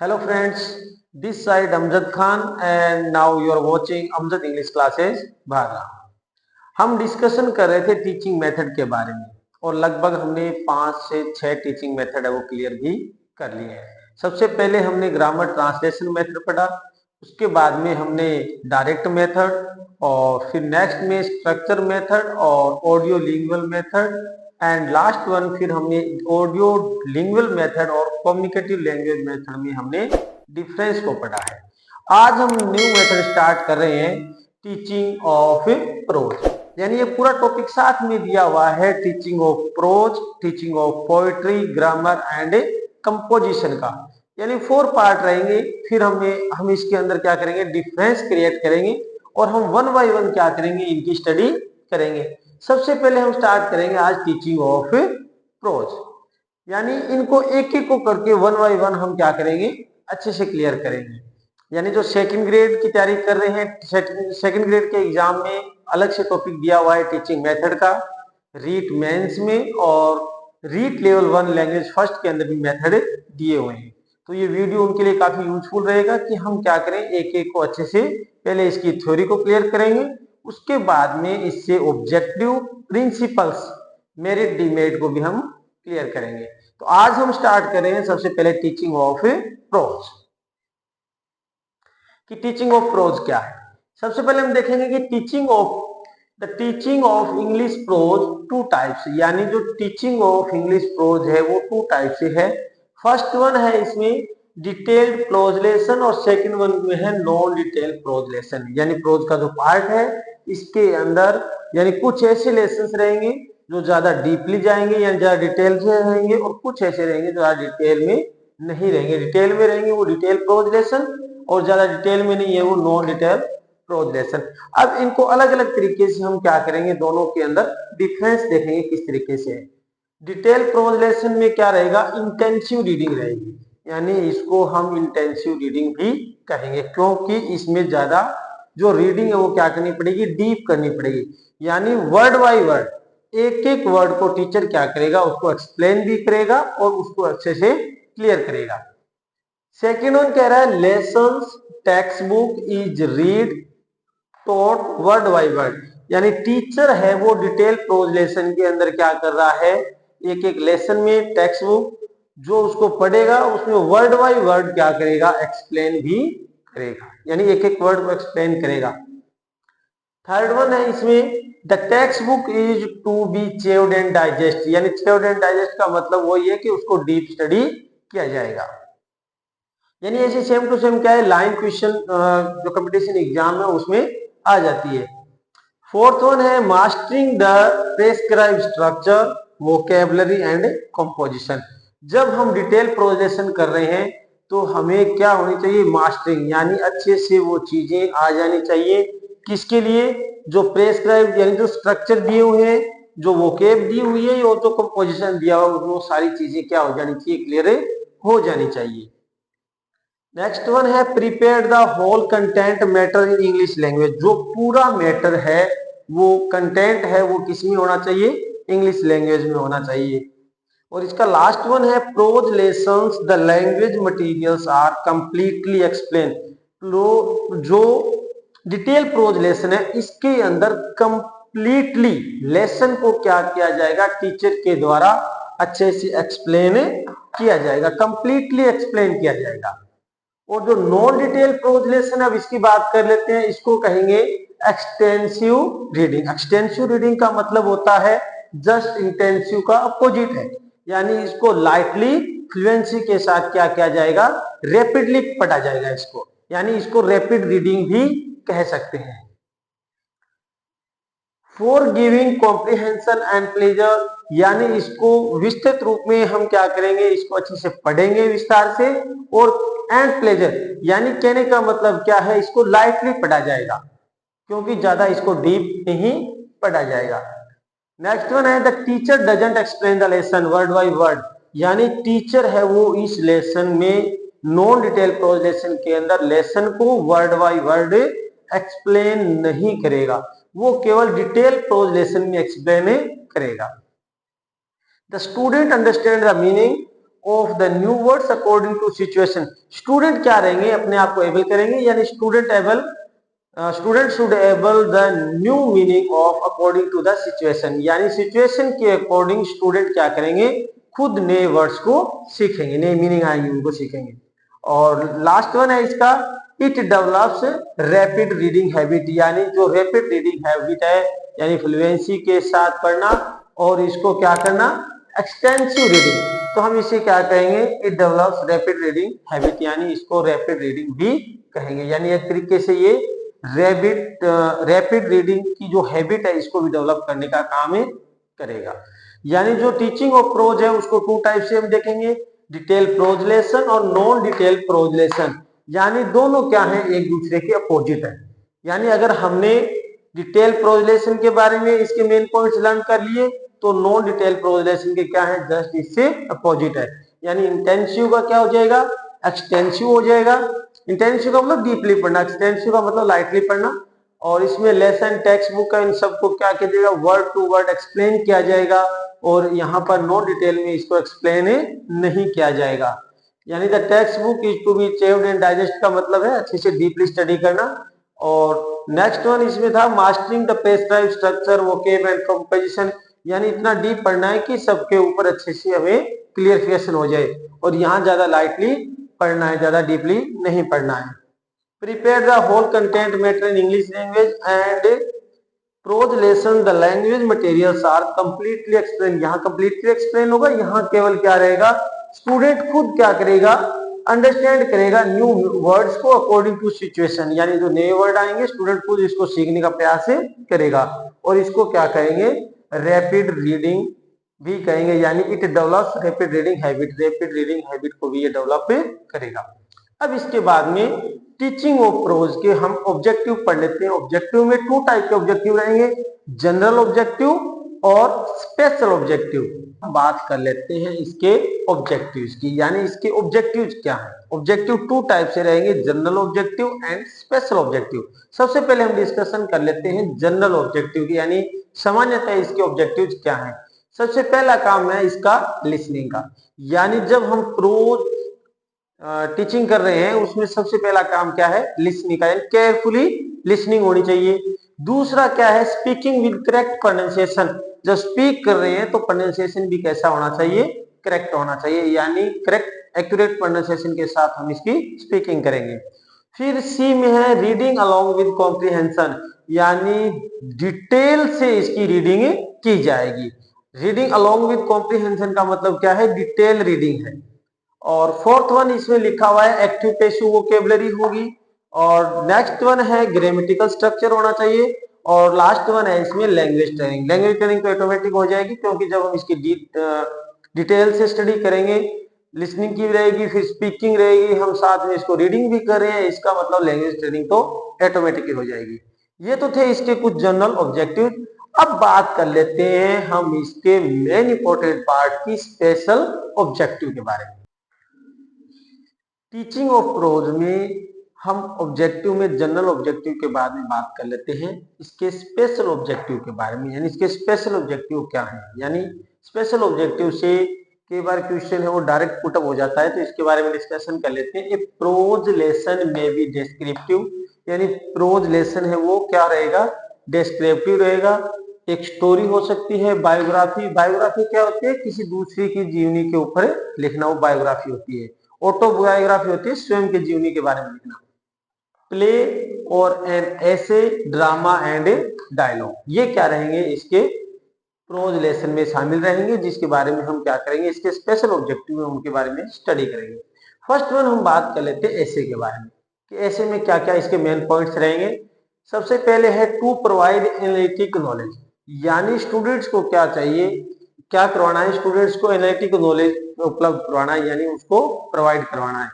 Hello friends, this side Amjad Khan and now you are watching Amjad English Classes भागा। हम discussion कर रहे थे टीचिंग मेथड के बारे में और लगभग हमने 5 से 6 टीचिंग मेथड है वो क्लियर भी कर लिए हैं। सबसे पहले हमने ग्रामर ट्रांसलेशन मेथड पढ़ा, उसके बाद में हमने डायरेक्ट मेथड और फिर नेक्स्ट में स्ट्रक्चर मेथड और audio lingual method and last one फिर हमने ऑडियो लिंगुअल मेथड और कम्युनिकेटिव लैंग्वेज मेथड में हमने डिफरेंस को पढ़ा है। आज हम न्यू मेथड स्टार्ट कर रहे हैं, टीचिंग ऑफ प्रोज। यानी ये पूरा टॉपिक साथ में दिया हुआ है, teaching of pros, teaching of poetry, grammar and composition का। यानी 4 पार्ट रहेंगे। फिर हम इसके अंदर क्या करेंगे, डिफरेंस क्रिएट करेंगे और हम वन बाय वन क्या करेंगे, इनकी स्टडी करेंगे। सबसे पहले हम स्टार्ट करेंगे आज टीचिंग ऑफ प्रोज, यानी इनको एक एक को करके वन बाय वन हम क्या करेंगे, अच्छे से क्लियर करेंगे। यानी जो सेकंड ग्रेड की तैयारी कर रहे हैं, सेकंड ग्रेड के एग्जाम में अलग से टॉपिक दिया हुआ है टीचिंग मेथड का, रीट मेंस में और रीट लेवल 1 लैंग्वेज फर्स्ट के अंदर भी मेथड दिए हुए हैं। तो ये वीडियो उनके लिए काफी यूजफुल रहेगा कि हम क्या करें, एक एक को अच्छे से पहले इसकी थ्योरी को क्लियर करेंगे, उसके बाद में इससे ऑब्जेक्टिव प्रिंसिपल्स मेरिट डीमेरिट को भी हम क्लियर करेंगे। तो आज हम स्टार्ट कर रहे हैं सबसे पहले टीचिंग ऑफ प्रोज कि टीचिंग ऑफ प्रोज क्या है। सबसे पहले हम देखेंगे कि teaching of English pros 2 types, यानी जो टीचिंग ऑफ इंग्लिश प्रोज है वो 2 टाइप से है। फर्स्ट वन है इसमें डिटेल्ड प्रोजलेशन और सेकंड वन में है नॉन डिटेल्ड प्रोजलेशन। यानी प्रोज का जो पार्ट है इसके अंदर यानी कुछ ऐसे लेसन्स रहेंगे जो ज्यादा डीपली जाएंगे यानी ज्यादा डिटेल से रहेंगे और कुछ ऐसे रहेंगे जो ज्यादा डिटेल में नहीं रहेंगे। डिटेल में रहेंगे वो डिटेल प्रोजलेशन और ज्यादा डिटेल में नहीं है वो नॉन डिटेल प्रोजलेशन। अब इनको अलग अलग तरीके से हम क्या करेंगे, दोनों के अंदर डिफरेंस देखेंगे किस तरीके से है। डिटेल प्रोजलेशन में क्या रहेगा, इंटेंसिव रीडिंग रहेगी, यानी इसको हम इंटेंसिव रीडिंग भी कहेंगे क्योंकि इसमें ज्यादा जो रीडिंग है वो क्या करनी पड़ेगी, डीप करनी पड़ेगी। यानी वर्ड बाय वर्ड एक एक वर्ड को टीचर क्या करेगा, उसको एक्सप्लेन भी करेगा और उसको अच्छे से क्लियर करेगा। सेकेंड वन कह रहा है lessons text book is read taught word by word, यानी टीचर है वो डिटेल प्रोजलेशन के अंदर क्या कर रहा है, एक एक लेसन में टेक्स्ट बुक जो उसको पढ़ेगा उसमें वर्ड बाय वर्ड क्या करेगा, एक्सप्लेन भी करेगा, यानी एक एक वर्ड को एक्सप्लेन करेगा। थर्ड वन है इसमें the text book is to be chewed and digest, यानी चेव्ड एंड डाइजेस्ट का मतलब वही है कि उसको डीप स्टडी किया जाएगा। यानी ऐसे सेम टू सेम क्या है, लाइन क्वेश्चन जो कंपटीशन एग्जाम है उसमें आ जाती है। फोर्थ वन है mastering the prescribe structure vocabulary and composition. जब हम डिटेल प्रोजेक्शन कर रहे हैं तो हमें क्या होनी चाहिए, मास्टरिंग, यानी अच्छे से वो चीजें आ जानी चाहिए। किसके लिए, जो प्रेस्क्राइब यानी जो स्ट्रक्चर दिए हुए हैं, जो वोकेब दी हुई है और जो कंपोजिशन दिया हुआ है, वो सारी चीजें क्या हो जानी चाहिए, क्लियर हो जानी चाहिए। नेक्स्ट वन है prepare the whole content matter in English language, जो पूरा मैटर है वो कंटेंट है वो किस में होना चाहिए, इंग्लिश लैंग्वेज में होना चाहिए। और इसका लास्ट वन है prose lessons the language materials are completely explain, जो डिटेल प्रोज लेसन है इसके अंदर कंप्लीटली लेसन को क्या किया जाएगा, टीचर के द्वारा अच्छे से एक्सप्लेन किया जाएगा, कंप्लीटली एक्सप्लेन किया जाएगा। और जो नॉन डिटेल प्रोजलेशन, अब इसकी बात कर लेते हैं, इसको कहेंगे एक्सटेंसिव रीडिंग। एक्सटेंसिव रीडिंग का मतलब होता है जस्ट इंटेंसिव का अपोजिट है, यानी इसको लाइटली फ्लुएंसी के साथ क्या किया जाएगा, रैपिडली पढ़ा जाएगा इसको, यानी इसको रैपिड रीडिंग भी कह सकते हैं। For giving comprehension and pleasure, यानी इसको विस्तृत रूप में हम क्या करेंगे, इसको अच्छे से पढ़ेंगे विस्तार से, और एंड प्लेजर यानी कहने का मतलब क्या है, इसको लाइटली पढ़ा जाएगा क्योंकि ज्यादा इसको डीप नहीं पढ़ा जाएगा। नेक्स्ट वन है the teacher doesn't explain the lesson word by word, यानी टीचर है वो इस लेसन में नॉन डिटेल प्रोजेक्शन के अंदर लेसन को वर्ड बाय वर्ड एक्सप्लेन नहीं करेगा, वो केवल डिटेल प्रोजेक्शन में एक्सप्लेन करेगा। The student understand the meaning of the new words according to situation. Student क्या रहेंगे, अपने आप को एबल करेंगे, यानी student should able the new meaning of according to the situation, यानी सिचुएशन के अकॉर्डिंग स्टूडेंट क्या करेंगे, खुद नए वर्ड्स को सीखेंगे, नए मीनिंग आएंगे उनको सीखेंगे। और लास्ट वन है इसका, it develops rapid reading habit, यानी जो रैपिड रीडिंग हैबिट है, यानी फ्लुएंसी के साथ पढ़ना, और इसको क्या करना, एक्सटेंसिव रीडिंग। तो हम इसे क्या कहेंगे, it develops rapid reading habit, यानी इसको रैपिड रीडिंग भी कहेंगे। यानी एक तरीके से ये रैपिड रीडिंग की जो हैबिट है इसको भी डेवलप करने का काम करेगा। यानी जो टीचिंग ऑफ प्रोज है उसको टू टाइप से हम देखेंगे, डिटेल प्रोज लेसन और नॉन डिटेल प्रोज लेसन। यानी दोनों क्या है, एक दूसरे के अपोजिट है। यानी अगर हमने डिटेल प्रोज लेसन के बारे में इसके मेन पॉइंट्स लर्न कर लिए, तो नॉन डिटेल प्रोज लेसन के क्या है, जस्ट इससे अपोजिट है। यानी इंटेंसिव का क्या हो जाएगा, एक्सटेंसिव हो जाएगा। इंटेंसिव का मतलब डीपली पढ़ना, एक्सटेंसिव का मतलब लाइटली पढ़ना। और इसमें लेसन, टेक्स्ट बुक का इन सबको क्या किया जाएगा, वर्ड टू वर्ड एक्सप्लेन किया जाएगा, और यहाँ पर नॉन डिटेल में इसको एक्सप्लेन नहीं किया जाएगा। यानी the text book is to be chewed and digest का मतलब है अच्छे से डीपली स्टडी करना। और नेक्स्ट वन इसमें था mastering the prescribed structure, vocab and composition, यानी इतना डीप पढ़ना है कि सबके ऊपर अच्छे से हमें क्लियरिफिकेशन हो जाए। और यहाँ ज्यादा लाइटली पढ़ना है, ज्यादा डीपली नहीं पढ़ना है। Prepare the whole content matter in English language and prose lesson the language materials are completely explain. यहाँ कंप्लीटली एक्सप्लेन होगा, यहाँ केवल क्या रहेगा, स्टूडेंट खुद क्या करेगा, अंडरस्टैंड करेगा न्यू वर्ड्स को अकॉर्डिंग टू सिचुएशन। यानी जो नए वर्ड आएंगे स्टूडेंट खुद इसको सीखने का प्रयास करेगा, और इसको क्या करेंगे, रैपिड रीडिंग भी कहेंगे। यानी it develops rapid reading habit, rapid reading habit को भी ये डेवलप करेगा। अब इसके बाद में टीचिंग ऑफ प्रोज के हम ऑब्जेक्टिव पढ़ लेते हैं। ऑब्जेक्टिव में टू टाइप के ऑब्जेक्टिव रहेंगे, जनरल ऑब्जेक्टिव और स्पेशल ऑब्जेक्टिव। बात कर लेते हैं इसके ऑब्जेक्टिव्स की, यानी इसके ऑब्जेक्टिव्स क्या है। ऑब्जेक्टिव टू टाइप से रहेंगे, general objective and special objective. सबसे पहले हम डिस्कशन कर लेते हैं जनरल ऑब्जेक्टिव की, यानी सामान्यतः इसके ऑब्जेक्टिव्स क्या है। सबसे पहला काम है इसका लिसनिंग का, यानी जब हम प्रोज टीचिंग कर रहे हैं उसमें सबसे पहला काम क्या है, लिसनिंग का, यानी केयरफुली लिसनिंग होनी चाहिए। दूसरा क्या है, स्पीकिंग विद करेक्ट प्रोनाउंसिएशन। जब स्पीक कर रहे हैं तो प्रोनाउंसिएशन भी कैसा होना चाहिए, करेक्ट होना चाहिए, यानी करेक्ट एक्यूरेट प्रोनाउंसिएशन के साथ हम इसकी स्पीकिंग करेंगे। फिर सी में है रीडिंग अलोंग विद कॉम्प्रिहेंशन, यानी डिटेल से इसकी रीडिंग की जाएगी। रीडिंग अलोंग विद कॉम्प्रिहेंशन का मतलब क्या है, डिटेल रीडिंग है। और फोर्थ वन इसमें लिखा हुआ है एक्टिव पैसिव वोकेबलरी होगी। और नेक्स्ट वन है ग्रामेटिकल स्ट्रक्चर होना चाहिए। और लास्ट वन है इसमें लैंग्वेज ट्रेनिंग। लैंग्वेज ट्रेनिंग तो ऑटोमेटिक हो जाएगी, क्योंकि जब हम इसकी डिटेल से स्टडी करेंगे, लिसनिंग की रहेगी, फिर स्पीकिंग रहेगी, हम साथ में इसको रीडिंग भी कर रहे हैं, इसका मतलब लैंग्वेज ट्रेनिंग तो ऑटोमेटिकली हो जाएगी। ये तो थे इसके कुछ जनरल ऑब्जेक्टिव। अब बात कर लेते हैं हम इसके मेन इंपॉर्टेंट पार्ट की, स्पेशल ऑब्जेक्टिव के बारे में। टीचिंग ऑफ प्रोज में हम ऑब्जेक्टिव में जनरल ऑब्जेक्टिव के बारे में बात कर लेते हैं, इसके स्पेशल ऑब्जेक्टिव के बारे में। यानी इसके स्पेशल ऑब्जेक्टिव क्या है, यानी स्पेशल ऑब्जेक्टिव से कई बार क्वेश्चन है वो डायरेक्ट पुटअप हो जाता है, तो इसके बारे में डिस्कशन कर लेते हैं। ए प्रोज लेसन में भी डिस्क्रिप्टिव, यानी प्रोज लेसन है वो क्या रहेगा, डिस्क्रिप्टिव रहेगा। एक स्टोरी हो सकती है, बायोग्राफी। बायोग्राफी क्या होती है, किसी दूसरे की जीवनी के ऊपर लिखना, वो बायोग्राफी होती है। ऑटोबायोग्राफी होती है स्वयं के जीवनी के बारे में लिखना। प्ले और एन ऐसे, ड्रामा एंड डायलॉग, ये क्या रहेंगे, इसके प्रोज लेसन में शामिल रहेंगे, जिसके बारे में हम क्या करेंगे, इसके स्पेशल ऑब्जेक्टिव में उनके बारे में स्टडी करेंगे। फर्स्ट वन हम बात कर लेते हैं ऐसे के बारे में, कि ऐसे में क्या क्या इसके मेन पॉइंट्स रहेंगे। सबसे पहले है टू प्रोवाइड एनालिटिक नॉलेज, यानी स्टूडेंट्स को क्या चाहिए, क्या करवाना है, स्टूडेंट्स को एनालिटिक नॉलेज उपलब्ध करवाना है, यानी उसको प्रोवाइड करवाना है।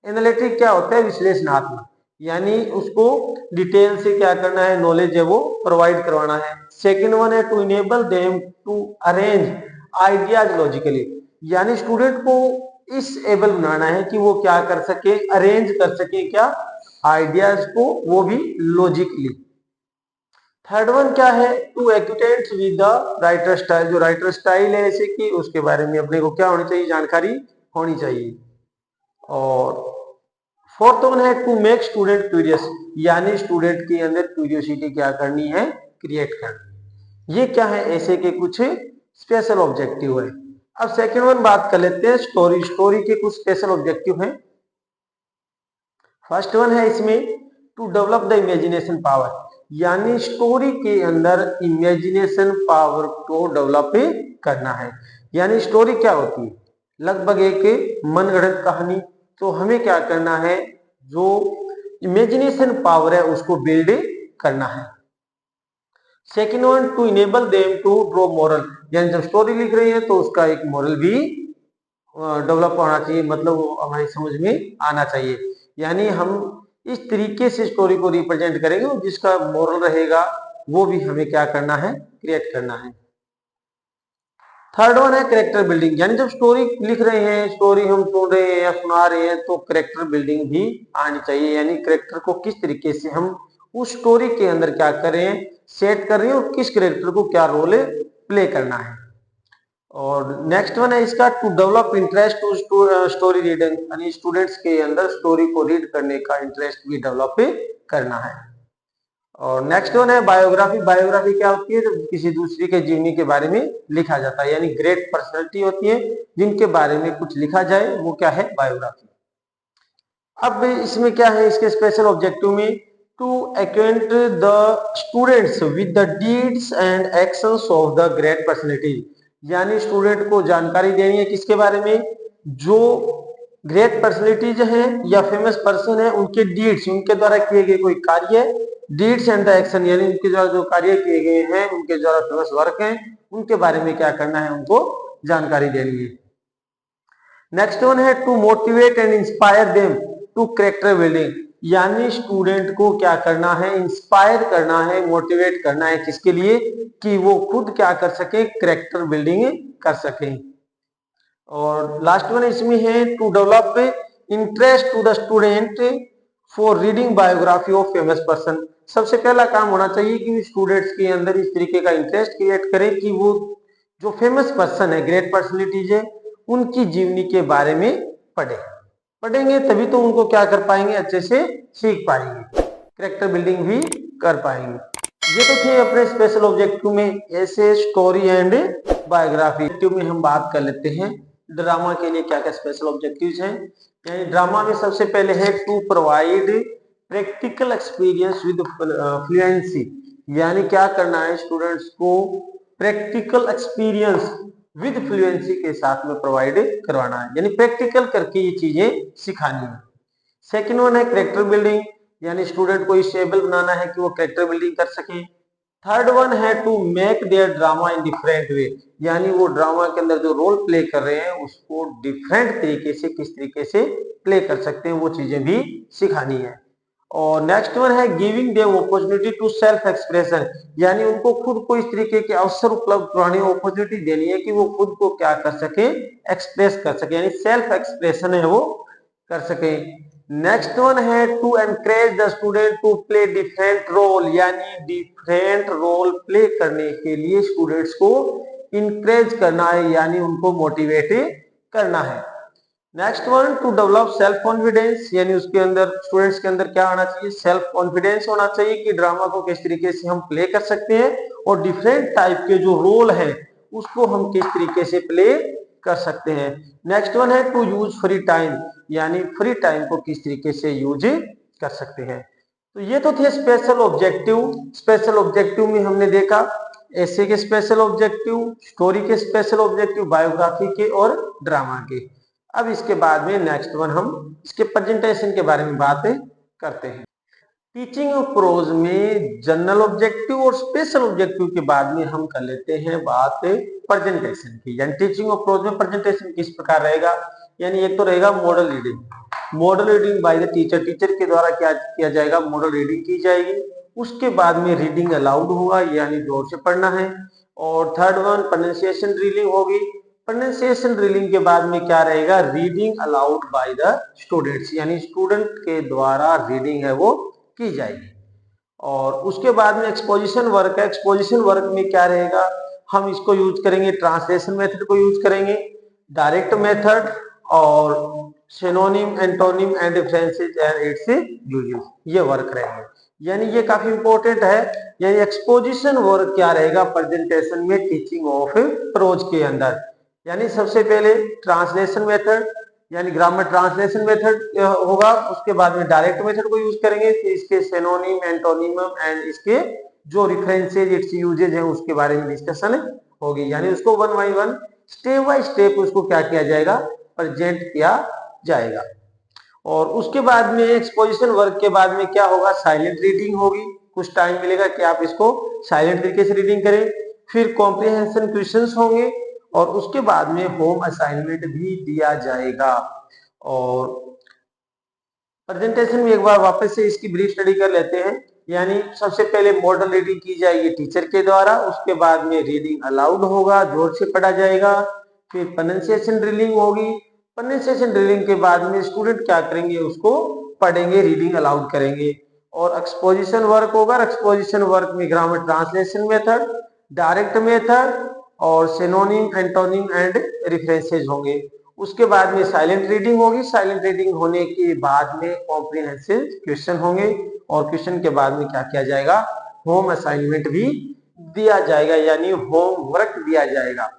एनालिटिक क्या होता है, विश्लेषणात्मक, यानी उसको डिटेल से क्या करना है, नॉलेज है वो प्रोवाइड करवाना है। सेकेंड वन है to enable them to arrange ideas logically, यानी स्टूडेंट को इस एबल बनाना है कि वो क्या कर सके, अरेंज कर सके क्या, आइडियाज को, वो भी लॉजिकली। थर्ड वन क्या है, to acquaint with the writer style, जो राइटर स्टाइल है ऐसे कि उसके बारे में अपने को क्या होनी चाहिए, जानकारी होनी चाहिए। और फोर्थ वन है टू मेक स्टूडेंट क्यूरियस, यानी स्टूडेंट के अंदर क्यूरियोसिटी क्या करनी है, क्रिएट करनी। ये क्या है, ऐसे के कुछ स्पेशल ऑब्जेक्टिव है। अब सेकंड वन बात कर लेते हैं स्टोरी। स्टोरी के कुछ स्पेशल ऑब्जेक्टिव हैं। फर्स्ट वन है इसमें to develop the imagination power, यानी स्टोरी के अंदर इमेजिनेशन पावर को डेवलप करना है। यानी स्टोरी क्या होती है, लगभग एक मनगढ़ंत कहानी। तो हमें क्या करना है, जो इमेजिनेशन पावर है उसको बिल्ड करना है। Second one to enable them to draw moral, यानी जब स्टोरी लिख रही है तो उसका एक मॉरल भी डेवलप होना चाहिए, मतलब हमारी समझ में आना चाहिए। यानी हम इस तरीके से स्टोरी को रिप्रेजेंट करेंगे जिसका मॉरल रहेगा वो भी हमें क्या करना है, क्रिएट करना है। थर्ड वन है कैरेक्टर बिल्डिंग, यानी जब स्टोरी लिख रहे हैं, स्टोरी हम सुन रहे हैं या सुना रहे हैं तो कैरेक्टर बिल्डिंग भी आनी चाहिए। यानी कैरेक्टर को किस तरीके से हम उस स्टोरी के अंदर क्या करें, सेट कर रहे हैं और किस कैरेक्टर को क्या रोल प्ले करना है। और नेक्स्ट वन है इसका to develop interest to story reading, यानी स्टूडेंट्स के अंदर स्टोरी को रीड करने का इंटरेस्ट भी डेवलप करना है। और नेक्स्ट वन है बायोग्राफी। बायोग्राफी क्या होती है, जब किसी दूसरे के जीवनी के बारे में लिखा जाता है, यानी ग्रेट पर्सनैलिटी होती है जिनके बारे में कुछ लिखा जाए, वो क्या है, बायोग्राफी। अब इसमें क्या है, इसके स्पेशल ऑब्जेक्टिव में to acquaint the students with the deeds and actions of the great personality, यानी स्टूडेंट को जानकारी देनी है किसके बारे में, जो ग्रेट पर्सनैलिटीज हैं या फेमस पर्सन है उनके डीड्स, उनके द्वारा किए गए कोई कार्य, डीड्स एंड द एक्शन, यानी उनके द्वारा जो कार्य किए गए हैं, उनके द्वारा फेमस वर्क हैं, उनके बारे में क्या करना है, उनको जानकारी देनी है। नेक्स्ट वन है to motivate and inspire them to character building, यानी स्टूडेंट को क्या करना है, इंस्पायर करना है, मोटिवेट करना है, किसके लिए, कि वो खुद क्या कर सके, कैरेक्टर बिल्डिंग कर सके। और लास्ट वन इसमें है to develop interest to the student for reading biography of famous person. सबसे पहला काम होना चाहिए कि स्टूडेंट्स के अंदर इस तरीके का इंटरेस्ट क्रिएट करें कि वो जो फेमस पर्सन है, ग्रेट पर्सनैलिटीज है, उनकी जीवनी के बारे में पढ़ेंगे तभी तो उनको क्या कर पाएंगे, अच्छे से सीख पाएंगे, कैरेक्टर बिल्डिंग भी कर पाएंगे। ये तो थे अपने स्पेशल ऑब्जेक्टिव में। ऐसे स्टोरी एंड बायोग्राफी में हम बात कर लेते हैं ड्रामा के लिए क्या क्या स्पेशल ऑब्जेक्टिव्स हैं। यानी ड्रामा में सबसे पहले है to provide practical experience with fluency, यानी क्या करना है, स्टूडेंट्स को प्रैक्टिकल एक्सपीरियंस विद फ्लुएंसी के साथ में प्रोवाइड करवाना है, यानी प्रैक्टिकल करके ये चीजें सिखानी है। सेकेंड वन है कैरेक्टर बिल्डिंग, यानी स्टूडेंट को स्टेबल बनाना है कि वो कैरेक्टर बिल्डिंग कर सके। थर्ड वन है to make their drama in different way, यानी वो ड्रामा के अंदर जो रोल प्ले कर रहे हैं उसको डिफरेंट तरीके से, किस तरीके से प्ले कर सकते हैं, वो चीजें भी सिखानी है। और नेक्स्ट वन है giving them opportunity to self expression, यानी उनको खुद को इस तरीके के अवसर उपलब्ध कराने, अपॉर्चुनिटी देनी है कि वो खुद को क्या कर सके, एक्सप्रेस कर सके, यानी सेल्फ एक्सप्रेशन है वो कर सके। नेक्स्ट वन है to encourage the student to play different role, यानी डिफरेंट रोल प्ले करने के लिए स्टूडेंट्स को इंकरेज करना है, यानी उनको मोटिवेट करना है। Next one two develop self confidence, यानी उसके अंदर स्टूडेंट्स के अंदर क्या आना चाहिए, सेल्फ कॉन्फिडेंस होना चाहिए कि ड्रामा को किस तरीके से हम प्ले कर सकते हैं और डिफरेंट टाइप के जो रोल है उसको हम किस तरीके से प्ले कर सकते हैं। नेक्स्ट वन है टू यूज फ्री टाइम, यानी फ्री टाइम को किस तरीके से यूज कर सकते हैं। तो ये तो थे स्पेशल ऑब्जेक्टिव। स्पेशल ऑब्जेक्टिव में हमने देखा ऐसे के स्पेशल ऑब्जेक्टिव, स्टोरी के स्पेशल ऑब्जेक्टिव, बायोग्राफी के और ड्रामा के। अब इसके बाद में नेक्स्ट वन हम इसके प्रेजेंटेशन के बारे में बात करते हैं। टीचिंग ऑफ प्रोज में जनरल ऑब्जेक्टिव और स्पेशल ऑब्जेक्टिव के बाद में हम कर लेते हैं बात प्रेजेंटेशन की। यानी टीचिंग ऑफ प्रोज में प्रेजेंटेशन किस प्रकार रहेगा, यानी एक तो रहेगा model reading, model reading by the teacher, teacher के द्वारा क्या किया जाएगा, मॉडल रीडिंग की जाएगी। उसके बाद में रीडिंग अलाउड होगा, यानी जोर से पढ़ना है। और थर्ड वन प्रोनाउंसिएशन ड्रिलिंग होगी। प्रोनाउंसिएशन ड्रिलिंग के बाद में क्या रहेगा, reading allowed by the students, यानी स्टूडेंट के द्वारा रीडिंग है वो की जाएगी। और उसके बाद में एक्सपोजिशन वर्क है। एक्सपोजिशन वर्क में क्या रहेगा, हम इसको यूज करेंगे, ट्रांसलेशन मेथड को यूज करेंगे, डायरेक्ट मेथड और synonym, antonym and differences and it's uses, ये वर्क रहेंगे। यानी ये काफी इंपॉर्टेंट है। यानी एक्सपोजिशन वर्क क्या रहेगा प्रेजेंटेशन में टीचिंग ऑफ प्रोज के अंदर। यानी सबसे पहले ट्रांसलेशन मेथड, यानी ग्रामर ट्रांसलेशन मेथड होगा, उसके बाद में डायरेक्ट मेथड को यूज करेंगे, फिर इसके सिनोनिम, एंटोनिम एंड इसके जो रिफरेंसेज, इट्स यूजेज है, उसके बारे में डिस्कशन होगी। यानी उसको one by one, step by step उसको क्या किया जाएगा, प्रेजेंट किया जाएगा। और उसके बाद में एक्सपोजिशन वर्क के बाद में क्या होगा, साइलेंट रीडिंग होगी। कुछ टाइम मिलेगा कि आप इसको साइलेंट तरीके से रीडिंग करें। फिर कॉम्प्रिहेंशन क्वेश्चंस होंगे और उसके बाद में होम असाइनमेंट भी दिया जाएगा। और प्रेजेंटेशन में एक बार वापस से इसकी ब्रीफ स्टडी कर लेते हैं। यानी सबसे पहले मॉडल रीडिंग की जाएगी टीचर के द्वारा, उसके बाद में रीडिंग अलाउड होगा, जोर से पढ़ा जाएगा। फिर प्रोनंसिएशन ड्रिलिंग होगी। प्रोनंसिएशन ड्रिलिंग के बाद में स्टूडेंट क्या करेंगे, उसको पढ़ेंगे, रीडिंग अलाउड करेंगे। और एक्सपोजिशन वर्क होगा। एक्सपोजिशन वर्क में grammar translation method, direct method और सिनोनिम, एंटोनिम एंड रेफरेंसेस होंगे। उसके बाद में साइलेंट रीडिंग होगी। साइलेंट रीडिंग होने के बाद में कॉम्प्रिहेंसिव क्वेश्चन होंगे और क्वेश्चन के बाद में क्या किया जाएगा, होम असाइनमेंट भी दिया जाएगा, यानी होमवर्क दिया जाएगा।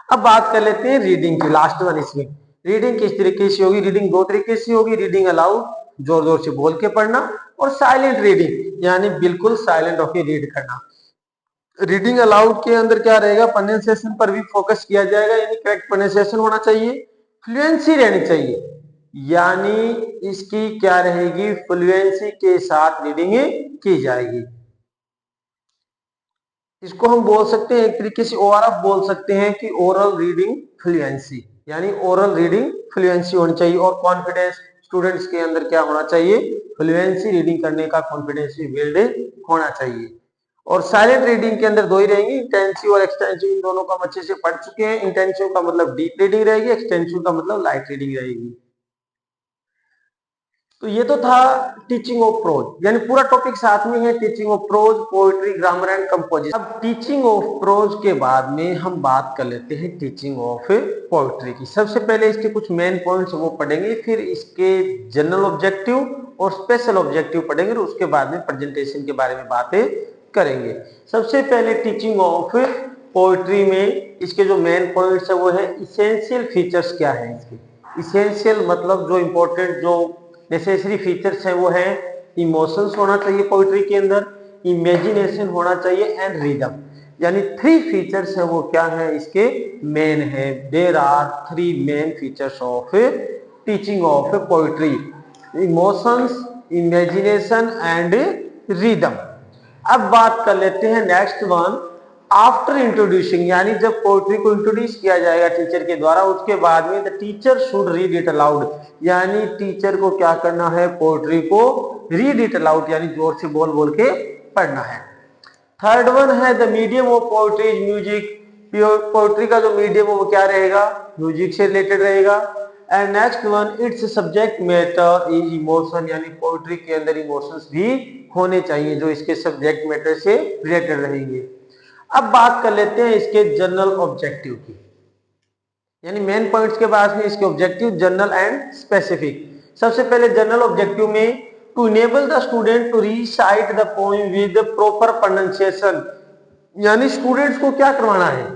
अब बात कर लेते हैं रीडिंग की, लास्ट वन। इसमें रीडिंग किस तरीके से होगी, रीडिंग दो तरीके से होगी। रीडिंग अलाउड, जोर जोर से बोल के पढ़ना, और साइलेंट रीडिंग, यानी बिल्कुल साइलेंट होकर रीड करना। रीडिंग अलाउड के अंदर क्या रहेगा, प्रोनंसिएशन पर भी फोकस किया जाएगा, यानी करेक्ट प्रोनंसिएशन होना चाहिए, फ्लुएंसी रहनी चाहिए, यानी इसकी क्या रहेगी, फ्लुएंसी के साथ रीडिंग की जाएगी। इसको हम बोल सकते हैं एक तरीके से ORF बोल सकते हैं कि ओरल रीडिंग फ्लुएंसी, यानी ओरल रीडिंग फ्लुएंसी होनी चाहिए। और कॉन्फिडेंस स्टूडेंट्स के अंदर क्या होना चाहिए, फ्लुएंसी रीडिंग करने का कॉन्फिडेंस भी बिल्ड होना चाहिए। और साइलेंट रीडिंग के अंदर दो ही रहेंगी, इंटेंसिव और एक्सटेंसिव। इन दोनों को हम अच्छे से पढ़ चुके हैं। इंटेंसिव का मतलब डीप रीडिंग रहेगी, एक्सटेंसिव का मतलब लाइट रीडिंग रहेगी। तो ये तो था टीचिंग ऑफ प्रोज, यानी पूरा टॉपिक साथ में है, teaching of pros, poetry, grammar and composition. अब टीचिंग ऑफ प्रोज के बाद में हम बात कर लेते हैं टीचिंग ऑफ पोएट्री की। सबसे पहले इसके कुछ मेन पॉइंट्स वो पढ़ेंगे, फिर इसके जनरल ऑब्जेक्टिव और स्पेशल ऑब्जेक्टिव पढ़ेंगे, और उसके बाद में प्रेजेंटेशन के बारे में बातें करेंगे। सबसे पहले टीचिंग ऑफ पोएट्री में इसके जो मेन पॉइंट्स है वो है इसेंशियल फीचर्स क्या है इसके। इसेंशियल मतलब जो इंपॉर्टेंट, जो नेसेसरी फीचर्स हैं वो है इमोशंस होना चाहिए पोइट्री के अंदर, इमेजिनेशन होना चाहिए एंड रिदम। यानी थ्री फीचर्स है वो क्या है इसके मेन है। There are three main features of teaching of poetry, emotions, imagination and rhythm. अब बात कर लेते हैं नेक्स्ट वन, आफ्टर इंट्रोड्यूसिंग, यानी जब पोएट्री को इंट्रोड्यूस किया जाएगा टीचर के द्वारा, उसके बाद में the teacher should read it allowed, यानी टीचर को क्या करना है, पोएट्री को रीड इट अलाउड, यानी जोर से बोल बोल के पढ़ना है। थर्ड वन है the medium of poetry is music, poetry का जो मीडियम है वो क्या रहेगा, म्यूजिक से रिलेटेड रहेगा। And next one, it's subject matter is emotion, यानी पोएट्री के अंदर इमोशंस भी होने चाहिए जो इसके सब्जेक्ट मैटर से रिलेटेड रहेंगे। अब बात कर लेते हैं इसके जनरल ऑब्जेक्टिव की, यानी मेन पॉइंट्स के बाद में इसके ऑब्जेक्टिव, जनरल एंड स्पेसिफिक। सबसे पहले जनरल ऑब्जेक्टिव में to enable the student to recite the poem with proper pronunciation, यानी स्टूडेंट्स को क्या करवाना है,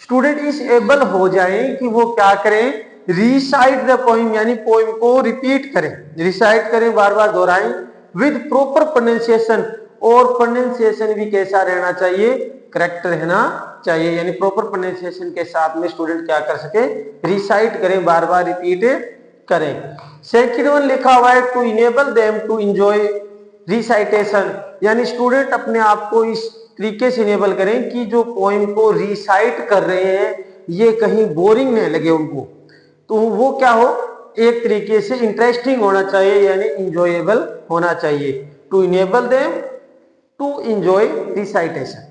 स्टूडेंट इस एबल हो जाए कि वो क्या करें, रीसाइट द पोएम, यानी पोएम को रिपीट करें, रिसाइट करें, बार बार दोहराएं, विद प्रॉपर प्रोनंसिएशन, और प्रोनंसिएशन भी कैसा रहना चाहिए, करेक्ट रहना चाहिए, यानी प्रॉपर प्रोनंसिएशन के साथ में स्टूडेंट क्या कर सके, रिसाइट करें, बार बार रिपीट करें। सेकंड वन लिखा हुआ है to enable them to enjoy recitation, यानी स्टूडेंट अपने आप को इस तरीके से इनेबल करें कि जो पोएम को रिसाइट कर रहे हैं ये कहीं बोरिंग नहीं लगे उनको, तो वो क्या हो, एक तरीके से इंटरेस्टिंग होना चाहिए, यानी इंजॉयबल होना चाहिए। To enable them to enjoy recitation.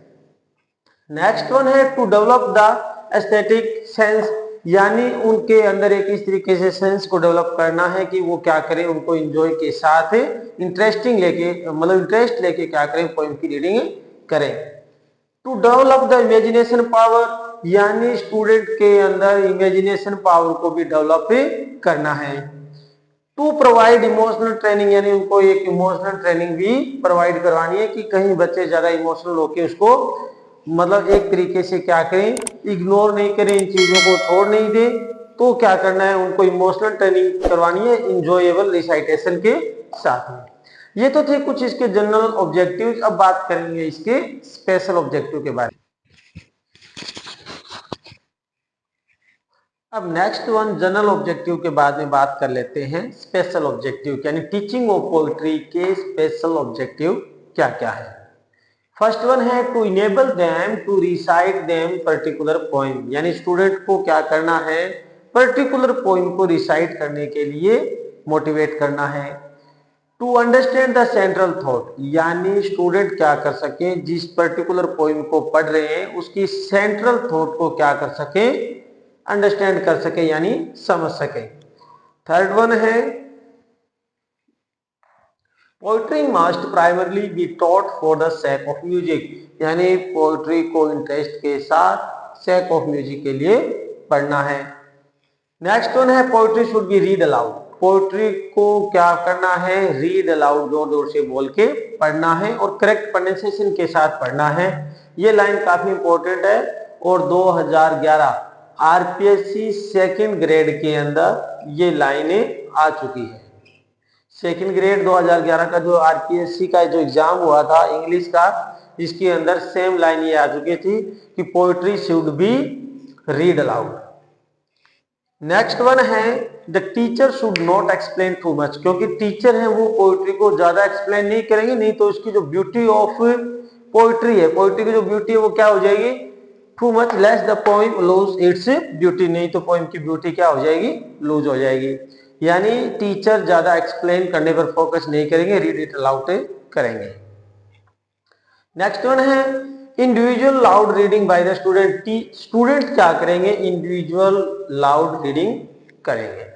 Next one है to develop the aesthetic sense, यानी उनके अंदर एक इस तरीके से सेंस को डेवलप करना है कि वो क्या करें, उनको एंजॉय के साथ इंटरेस्टिंग लेके, मतलब इंटरेस्ट लेके क्या करें, पोएम की रीडिंग करें। To develop the imagination power, यानी स्टूडेंट के अंदर इमेजिनेशन पावर को भी डेवलप करना है। टू प्रोवाइड इमोशनल ट्रेनिंग, यानी उनको एक इमोशनल ट्रेनिंग भी प्रोवाइड करवानी है कि कहीं बच्चे ज्यादा इमोशनल होके उसको मतलब एक तरीके से क्या करें, इग्नोर नहीं करें, इन चीजों को छोड़ नहीं दें। तो क्या करना है, उनको इमोशनल ट्रेनिंग करवानी है इंजॉयबल रिसाइटेशन के साथ में। ये तो थे कुछ इसके जनरल ऑब्जेक्टिव्स। अब बात करेंगे इसके स्पेशल ऑब्जेक्टिव के बारे में। अब नेक्स्ट वन जनरल ऑब्जेक्टिव के बाद में बात कर लेते हैं स्पेशल ऑब्जेक्टिव, यानी टीचिंग ऑफ पोएट्री के स्पेशल ऑब्जेक्टिव क्या क्या है। फर्स्ट वन है to enable them to recite them particular poem, यानी स्टूडेंट को क्या करना है, पर्टिकुलर पोइम को रिसाइट करने के लिए मोटिवेट करना है। To understand the central thought, यानी स्टूडेंट क्या कर सके, जिस पर्टिकुलर पोइम को पढ़ रहे हैं उसकी सेंट्रल थॉट को क्या कर सके, अंडरस्टैंड कर सके, यानी समझ सके। थर्ड वन है poetry must primarily be taught for the sake of music, यानी पोएट्री को इंटरेस्ट के साथ सेक ऑफ म्यूजिक के लिए पढ़ना है। नेक्स्ट वन है poetry should be read allowed, poetry को क्या करना है, रीड अलाउड, जोर जोर से बोल के पढ़ना है और करेक्ट प्रोनाउंसिएशन के साथ पढ़ना है। ये लाइन काफी इंपॉर्टेंट है और 2011 आरपीएससी सेकंड ग्रेड के अंदर ये लाइनें आ चुकी है। सेकंड ग्रेड 2011 का जो आरपीएससी का जो एग्जाम हुआ था इंग्लिश का, इसके अंदर सेम लाइन ये आ चुकी थी कि poetry should be read aloud. Next one है the teacher should not explain too much, क्योंकि टीचर है वो पोएट्री को ज्यादा एक्सप्लेन नहीं करेंगे, नहीं तो इसकी जो ब्यूटी ऑफ पोएट्री है, पोएट्री की जो ब्यूटी है वो क्या हो जाएगी, too much less the poem lose its beauty, नहीं तो पोएम की ब्यूटी क्या हो जाएगी, लूज हो जाएगी। यानी टीचर ज्यादा एक्सप्लेन करने पर फोकस नहीं करेंगे, रीड इट अलाउड करेंगे। नेक्स्ट वन है individual loud reading by the student, student क्या करेंगे, इंडिविजुअल लाउड रीडिंग करेंगे।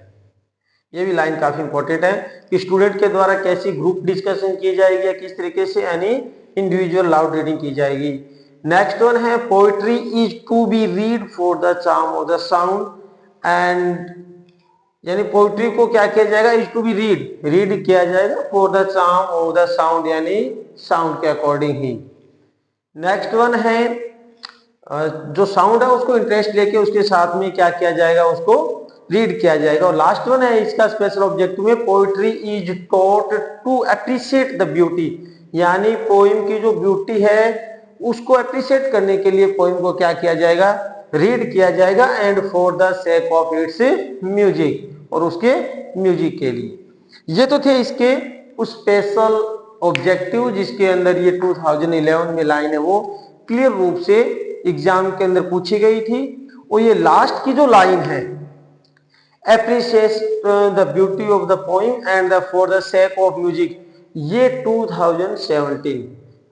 ये भी लाइन काफी इंपॉर्टेंट है कि स्टूडेंट के द्वारा कैसी ग्रुप डिस्कशन की जाएगी या किस तरीके से, यानी इंडिविजुअल लाउड रीडिंग की जाएगी। नेक्स्ट वन है poetry is to be read for the charm of the sound and, यानी पोएट्री को क्या किया जाएगा, इज टू बी रीड किया जाएगा for the charm of the sound, यानी साउंड के अकॉर्डिंग ही। नेक्स्ट वन है जो साउंड है उसको इंटरेस्ट लेके उसके साथ में क्या किया जाएगा, उसको रीड किया जाएगा। और लास्ट वन है इसका स्पेशल ऑब्जेक्टिव में poetry is taught to appreciate the beauty, यानी पोइम की जो ब्यूटी है उसको अप्रिशिएट करने के लिए पोइम को क्या किया जाएगा, रीड किया जाएगा and for the sake of its music, और उसके म्यूजिक के लिए। ये तो थे इसके उस स्पेशल ऑब्जेक्टिव जिसके अंदर ये 2011 में लाइन है वो क्लियर रूप से एग्जाम के अंदर पूछी गई थी। और ये लास्ट की जो लाइन है appreciate the beauty of the poem and for the sake of music, ये 2017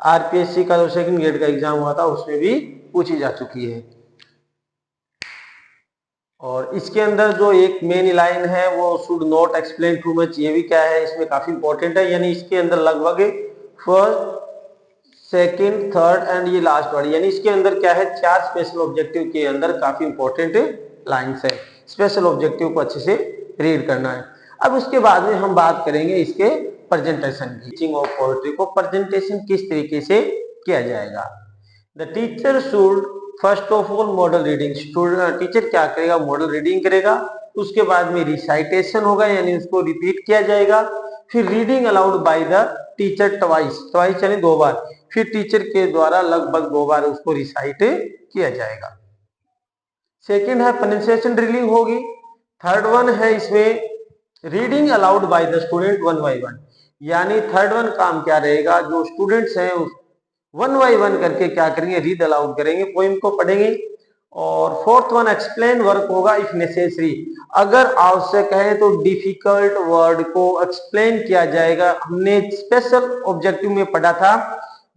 आरपीएससी का जो सेकंड ग्रेड का एग्जाम हुआ था उसमें भी पूछी जा चुकी है। और इसके अंदर जो एक मेन लाइन है वो should not explain too much, ये भी क्या है इसमें काफी इंपॉर्टेंट है, यानी इसके अंदर लगभग फर्स्ट सेकंड थर्ड एंड ये लास्ट वाली, यानी इसके अंदर क्या है, 4 स्पेशल ऑब्जेक्टिव के अंदर काफी इंपॉर्टेंट लाइंस है। स्पेशल ऑब्जेक्टिव को अच्छे से रीड करना है। अब उसके बाद में हम बात करेंगे इसके प्रेजेंटेशन की। टीचिंग ऑफ पोएट्री को प्रेजेंटेशन किस तरीके से किया जाएगा। The teacher should first of all model reading, teacher क्या करेगा, मॉडल रीडिंग करेगा, उसके बाद में रिसाइटेशन होगा यानी उसको रिपीट किया जाएगा, फिर reading allowed by the teacher twice, twice यानी 2 बार, फिर टीचर के द्वारा लगभग 2 बार उसको रिसाइट किया जाएगा। सेकंड है प्रोनाउंसिएशन ड्रिलिंग होगी। थर्ड वन है इसमें reading allowed by the student 1 by 1, यानी थर्ड वन काम क्या रहेगा, जो स्टूडेंट्स हैं 1 by 1 करके क्या करेंगे, रीड अलाउड करेंगे, पोइम को पढ़ेंगे। और फोर्थ वन एक्सप्लेन वर्क होगा इफ नेसेसरी, अगर आवश्यक है तो डिफिकल्ट वर्ड को एक्सप्लेन किया जाएगा। हमने स्पेशल ऑब्जेक्टिव में पढ़ा था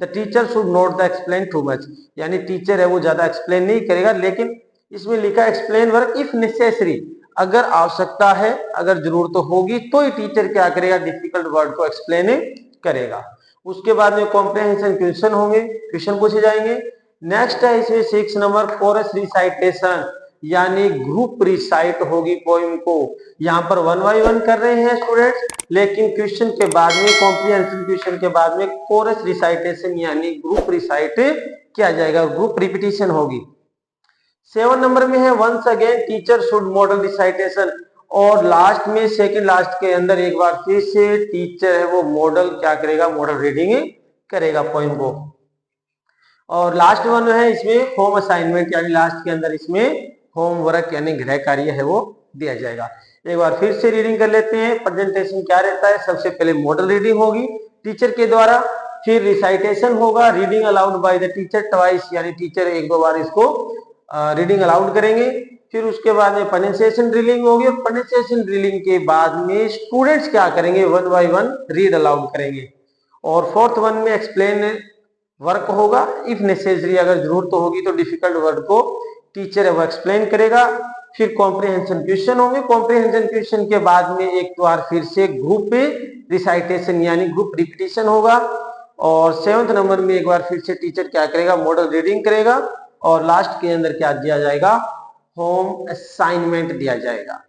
the teacher should not the explain too much, यानी टीचर है वो ज्यादा एक्सप्लेन नहीं करेगा, लेकिन इसमें लिखा एक्सप्लेन वर्क इफ नेसेसरी, अगर आवश्यकता है, अगर जरूरत होगी तो ही टीचर क्या करेगा, डिफिकल्ट वर्ड को एक्सप्लेन करेगा। उसके बाद में कॉम्प्रिहेंशन क्वेश्चन होंगे, क्वेश्चन पूछे जाएंगे। नेक्स्ट है इसमें 6 नंबर कोरस रिसाइटेशन, यानी ग्रुप रिसाइट होगी पोइम को। यहाँ पर 1 बाय 1 कर रहे हैं स्टूडेंट्स, लेकिन क्वेश्चन के बाद में, कॉम्प्रिहेंशन क्वेश्चन के बाद में कोरस रिसाइटेशन यानी ग्रुप रिसाइट किया जाएगा, ग्रुप रिपीटिशन होगी। 7 नंबर में है once again teacher should model recitation, और लास्ट में सेकंड लास्ट के अंदर एक बार फिर से टीचर है वो मॉडल क्या करेगा, मॉडल रीडिंग करेगा पोइम को। और लास्ट वन है इसमें होम असाइनमेंट, यानी लास्ट के अंदर इसमें होमवर्क यानी गृह कार्य है वो दिया जाएगा। एक बार फिर से रीडिंग कर लेते हैं। प्रेजेंटेशन क्या रहता है, सबसे पहले मॉडल रीडिंग होगी टीचर के द्वारा, फिर रिसाइटेशन होगा, reading allowed by the teacher twice, यानी टीचर एक दो बार इसको रीडिंग अलाउड करेंगे। फिर उसके बाद में प्रोनाउंसिएशन ड्रिलिंग होगी, और प्रोनाउंसिएशन ड्रिलिंग के बाद में स्टूडेंट्स क्या करेंगे, 1 बाय 1 रीड अलाउड करेंगे। और फोर्थ वन में एक्सप्लेन वर्क होगा, इफ नेसेसरी अगर जरूरत होगी तो डिफिकल्ट वर्ड को टीचर है वो एक्सप्लेन करेगा। फिर कॉम्प्रिहेंशन क्वेश्चन होंगे, कॉम्प्रिहेंशन क्वेश्चन के बाद में एक बार फिर से ग्रुप रिसाइटेशन यानी ग्रुप रिपीटिशन होगा। और 7th नंबर में एक बार फिर से टीचर क्या करेगा, मॉडल रीडिंग करेगा, और लास्ट के अंदर क्या दिया जाएगा, होम असाइनमेंट दिया जाएगा।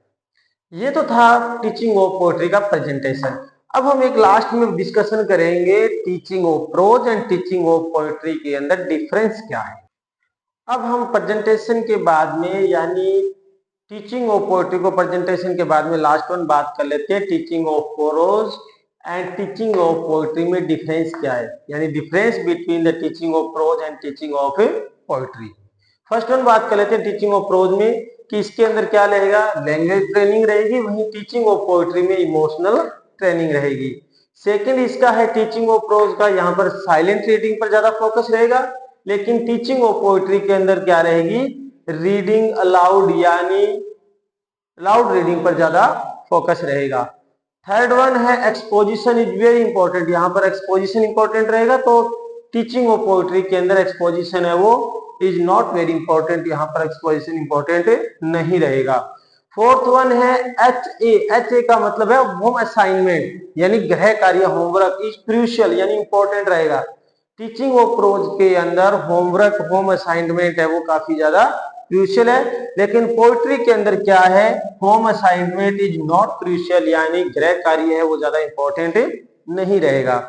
ये तो था टीचिंग ऑफ पोएट्री का प्रेजेंटेशन। अब हम एक लास्ट में डिस्कशन करेंगे teaching of prose and teaching of poetry के अंदर डिफरेंस क्या है। अब हम प्रेजेंटेशन के बाद में यानी टीचिंग ऑफ पोएट्री को प्रेजेंटेशन के बाद में लास्ट वन बात कर लेते हैं teaching of prose and teaching of poetry में डिफरेंस क्या है, यानी difference between the teaching of prose and teaching of poetry. First one बात कर लेते हैं टीचिंग ऑफ प्रोज में कि इसके अंदर क्या रहेगा, लैंग्वेज ट्रेनिंग रहेगी, वहीं टीचिंग ऑफ पोएट्री में इमोशनल ट्रेनिंग रहेगी। सेकंड इसका है टीचिंग ऑफ प्रोज का, यहाँ पर साइलेंट रीडिंग पर ज्यादा फोकस रहेगा, लेकिन टीचिंग ऑफ पोएट्री के अंदर क्या रहेगी, रीडिंग अलाउड यानी लाउड रीडिंग पर ज्यादा फोकस रहेगा। थर्ड वन है एक्सपोजिशन इज वेरी इंपॉर्टेंट, यहाँ पर एक्सपोजिशन इंपॉर्टेंट रहेगा, तो टीचिंग ऑफ पोएट्री के अंदर एक्सपोजिशन है वो इज नॉट वेरी इंपॉर्टेंट, यहाँ पर एक्सपोजिशन इंपॉर्टेंट नहीं रहेगा। फोर्थ वन है एच ए का मतलब है होम असाइनमेंट यानी गृह कार्य, होमवर्क इज क्रूशियल यानी इंपॉर्टेंट रहेगा। टीचिंग ऑफ प्रोज के अंदर होमवर्क होम असाइनमेंट है वो काफी ज्यादा क्रूशियल है, लेकिन पोएट्री के अंदर क्या है, home assignment is not crucial यानी गृह कार्य है वो ज्यादा इंपॉर्टेंट नहीं रहेगा।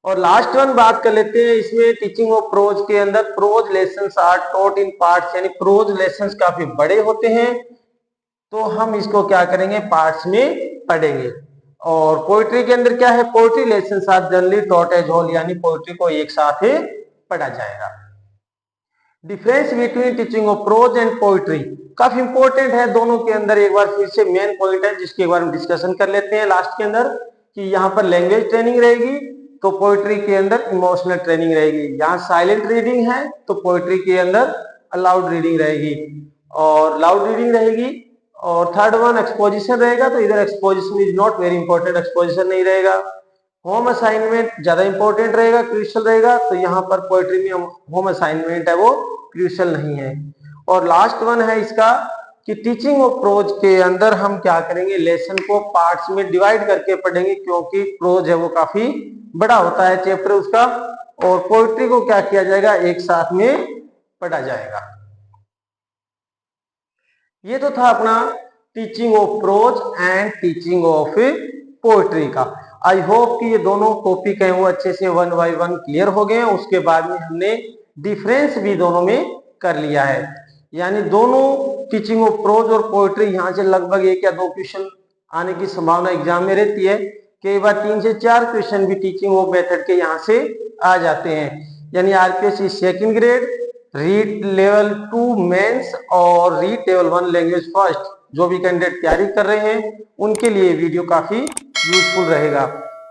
और लास्ट वन बात कर लेते हैं इसमें टीचिंग ऑफ प्रोज के अंदर, prose lessons are taught in parts, यानी प्रोज लेसन्स काफी बड़े होते हैं, तो हम इसको क्या करेंगे, पार्ट्स में पढ़ेंगे। और पोएट्री के अंदर क्या है, poetry lessons are generally taught as whole, यानी पोएट्री को एक साथ ही पढ़ा जाएगा। Difference between teaching of prose and poetry काफी इंपॉर्टेंट है दोनों के अंदर, एक बार फिर से मेन पॉइंट है जिसके बारे में डिस्कशन कर लेते हैं लास्ट के अंदर, कि यहाँ पर लैंग्वेज ट्रेनिंग रहेगी तो पोएट्री के अंदर इमोशनल ट्रेनिंग रहेगी। यहाँ साइलेंट रीडिंग है तो पोएट्री के अंदर अलाउड रीडिंग रहेगी और लाउड रीडिंग रहेगी। और थर्ड वन एक्सपोजिशन रहेगा, तो इधर exposition is not very important, exposition नहीं रहेगा। होम असाइनमेंट ज्यादा इंपॉर्टेंट रहेगा, क्रूशियल रहेगा, तो यहाँ पर पोएट्री में होम असाइनमेंट है वो क्रूशियल नहीं है। और लास्ट वन है इसका कि टीचिंग ऑफ प्रोज के अंदर हम क्या करेंगे, लेसन को पार्ट्स में डिवाइड करके पढ़ेंगे, क्योंकि प्रोज है वो काफी बड़ा होता है चैप्टर उसका, और पोएट्री को क्या किया जाएगा, एक साथ में पढ़ा जाएगा। ये तो था अपना teaching of prose and teaching of poetry का। आई होप कि ये दोनों टॉपिक हैं वो अच्छे से 1 बाय 1 क्लियर हो गए। उसके बाद में हमने डिफरेंस भी दोनों में कर लिया है, यानी दोनों टीचिंग ऑफ प्रोज और पोएट्री यहाँ से लगभग 1 या 2 क्वेश्चन आने की संभावना एग्जाम में रहती है, कई बार 3 से 4 क्वेश्चन भी टीचिंग ऑफ मेथड के यहाँ से आ जाते हैं। यानी RPSC second grade, REET level 2 mains और रीट लेवल 1 लैंग्वेज फर्स्ट जो भी कैंडिडेट तैयारी कर रहे हैं उनके लिए वीडियो काफी यूजफुल रहेगा।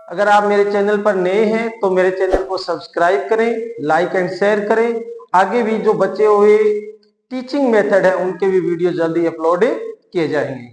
अगर आप मेरे चैनल पर नए हैं तो मेरे चैनल को सब्सक्राइब करें, लाइक एंड शेयर करें। आगे भी जो बचे हुए टीचिंग मेथड है उनके भी वीडियो जल्दी अपलोड किए जाएंगे।